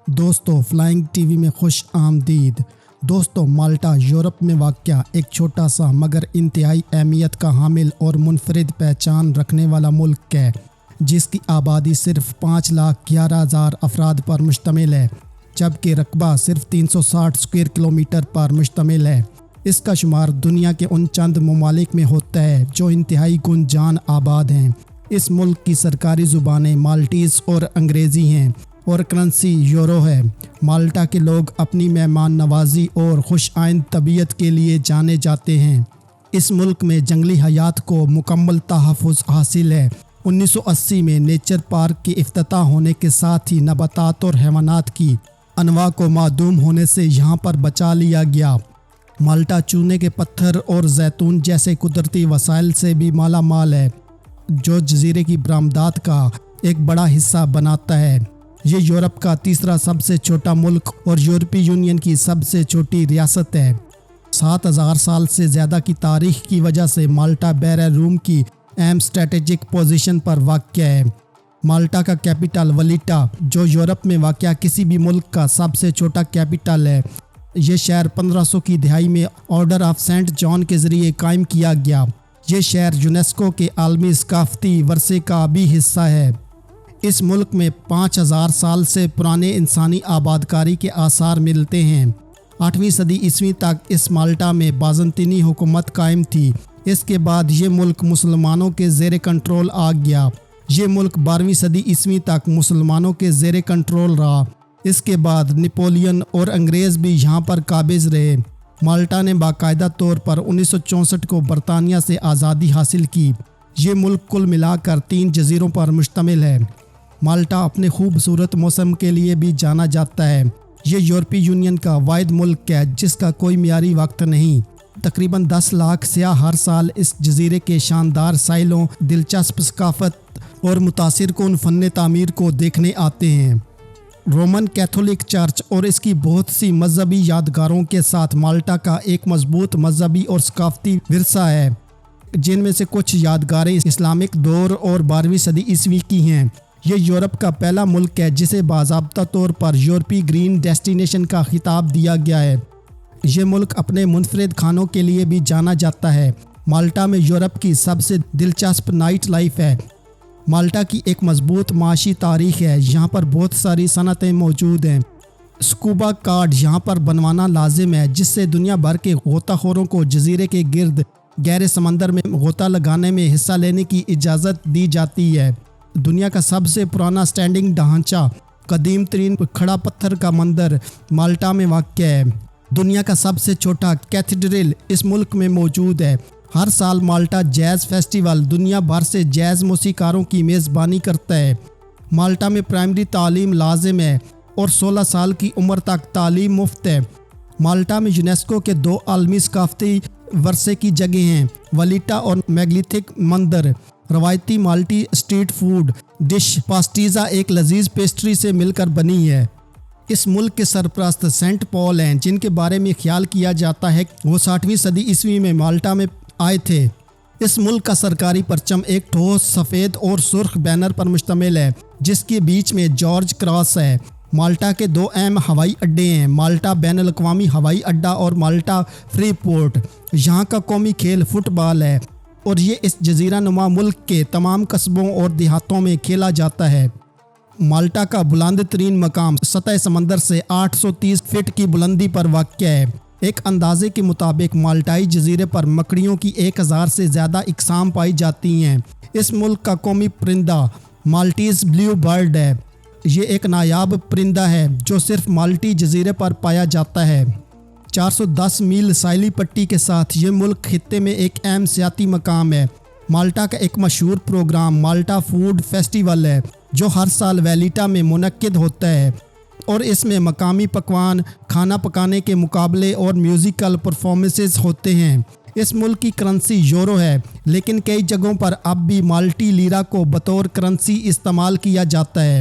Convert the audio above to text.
دوستو flying T V میں خوش آمدید۔ دوستو مالٹا یورپ میں واقع ایک چھوٹا سا مگر انتہائی اہمیت کا حامل اور منفرد پہچان رکھنے والا ملک ہے، جس کی آبادی صرف 5,11,000 افراد پر مشتمل ہے، جبکہ رقبہ صرف 360 اسکوائر کلومیٹر پر مشتمل ہے۔ اس کا شمار دنیا کے ان چند ممالک میں ہوتا ہے جو انتہائی گنجان آباد ہیں۔ اس ملک کی سرکاری زبانیں مالٹیز اور انگریزی ہیں اور کرنسی یورو ہے۔ مالٹا کے لوگ اپنی مہمان نوازی اور خوش آئند طبیعت کے لیے جانے جاتے ہیں۔ اس ملک میں جنگلی حیات کو مکمل تحفظ حاصل ہے۔ 1980 میں نیچر پارک کے افتتاح ہونے کے ساتھ ہی نباتات اور حیوانات کی انواع کو معدوم ہونے سے یہاں پر بچا لیا گیا۔ مالٹا چونے کے پتھر اور زیتون جیسے قدرتی وسائل سے بھی مالا مال ہے، جو جزیرے کی برآمدات کا ایک بڑا حصہ بناتا ہے۔ یہ یورپ کا تیسرا سب سے چھوٹا ملک اور یورپی یونین کی سب سے چھوٹی ریاست ہے۔ 7,000 سال سے زیادہ کی تاریخ کی وجہ سے مالٹا بحر روم کی اہم اسٹریٹجک پوزیشن پر واقع ہے۔ مالٹا کا کیپٹل ولیٹا، جو یورپ میں واقع کسی بھی ملک کا سب سے چھوٹا کیپٹل ہے۔ یہ شہر 1500 کی دہائی میں آرڈر آف سینٹ جان کے ذریعے قائم کیا گیا۔ یہ شہر یونیسکو کے عالمی ثقافتی ورثے کا بھی حصہ ہے۔ اس ملک میں 5,000 سال سے پرانے انسانی آبادکاری کے آثار ملتے ہیں۔ 8ویں صدی عیسوی تک اس مالٹا میں بازنطینی حکومت قائم تھی۔ اس کے بعد یہ ملک مسلمانوں کے زیر کنٹرول آ گیا۔ یہ ملک 12ویں صدی عیسوی تک مسلمانوں کے زیر کنٹرول رہا۔ اس کے بعد نپولین اور انگریز بھی یہاں پر قابض رہے۔ مالٹا نے باقاعدہ طور پر 1964 کو برطانیہ سے آزادی حاصل کی۔ یہ ملک کل ملا کر 3 جزیروں پر مشتمل ہے۔ مالٹا اپنے خوبصورت موسم کے لیے بھی جانا جاتا ہے۔ یہ یورپی یونین کا واحد ملک ہے جس کا کوئی معیاری وقت نہیں۔ تقریباً 10 لاکھ سیاح ہر سال اس جزیرے کے شاندار ساحلوں، دلچسپ ثقافت اور متاثر کن فن تعمیر کو دیکھنے آتے ہیں۔ رومن کیتھولک چرچ اور اس کی بہت سی مذہبی یادگاروں کے ساتھ مالٹا کا ایک مضبوط مذہبی اور ثقافتی ورثہ ہے، جن میں سے کچھ یادگاریں اسلامک دور اور 12ویں صدی عیسوی کی ہیں۔ یہ یورپ کا پہلا ملک ہے جسے باضابطہ طور پر یورپی گرین ڈیسٹینیشن کا خطاب دیا گیا ہے۔ یہ ملک اپنے منفرد کھانوں کے لیے بھی جانا جاتا ہے۔ مالٹا میں یورپ کی سب سے دلچسپ نائٹ لائف ہے۔ مالٹا کی ایک مضبوط معاشی تاریخ ہے۔ یہاں پر بہت ساری صنعتیں موجود ہیں۔ سکوبا کارڈ یہاں پر بنوانا لازم ہے، جس سے دنیا بھر کے غوطہ خوروں کو جزیرے کے گرد گہرے سمندر میں غوطہ لگانے میں حصہ لینے کی اجازت دی جاتی ہے۔ دنیا کا سب سے پرانا سٹینڈنگ ڈھانچہ، قدیم ترین کھڑا پتھر کا مندر مالٹا میں واقع ہے۔ دنیا کا سب سے چھوٹا کیتھیڈرل اس ملک میں موجود ہے۔ ہر سال مالٹا جیز فیسٹیول دنیا بھر سے جیز موسیقاروں کی میزبانی کرتا ہے۔ مالٹا میں پرائمری تعلیم لازم ہے اور 16 سال کی عمر تک تعلیم مفت ہے۔ مالٹا میں یونیسکو کے 2 عالمی ثقافتی ورثے کی جگہیں ہیں، ولیٹا اور میگلیتھک مندر۔ روایتی مالٹی اسٹریٹ فوڈ ڈش پاسٹیزا ایک لذیذ پیسٹری سے مل کر بنی ہے۔ اس ملک کے سرپرست سینٹ پال ہیں، جن کے بارے میں خیال کیا جاتا ہے کہ وہ 60ویں صدی عیسوی میں مالٹا میں آئے تھے۔ اس ملک کا سرکاری پرچم ایک ٹھوس سفید اور سرخ بینر پر مشتمل ہے، جس کے بیچ میں جارج کراس ہے۔ مالٹا کے 2 اہم ہوائی اڈے ہیں، مالٹا بین الاقوامی ہوائی اڈا اور مالٹا فری پورٹ۔ یہاں کا قومی کھیل فٹ بال ہے اور یہ اس جزیرہ نما ملک کے تمام قصبوں اور دیہاتوں میں کھیلا جاتا ہے۔ مالٹا کا بلند ترین مقام سطح سمندر سے 830 فٹ کی بلندی پر واقع ہے۔ ایک اندازے کے مطابق مالٹائی جزیرے پر مکڑیوں کی 1000 سے زیادہ اقسام پائی جاتی ہیں۔ اس ملک کا قومی پرندہ مالٹیز بلیو برڈ ہے۔ یہ ایک نایاب پرندہ ہے جو صرف مالٹی جزیرے پر پایا جاتا ہے۔ 410 میل ساحلی پٹی کے ساتھ یہ ملک خطے میں ایک اہم سیاحتی مقام ہے۔ مالٹا کا ایک مشہور پروگرام مالٹا فوڈ فیسٹیول ہے، جو ہر سال ویلیٹا میں منعقد ہوتا ہے اور اس میں مقامی پکوان، کھانا پکانے کے مقابلے اور میوزیکل پرفارمنسز ہوتے ہیں۔ اس ملک کی کرنسی یورو ہے، لیکن کئی جگہوں پر اب بھی مالٹی لیرا کو بطور کرنسی استعمال کیا جاتا ہے۔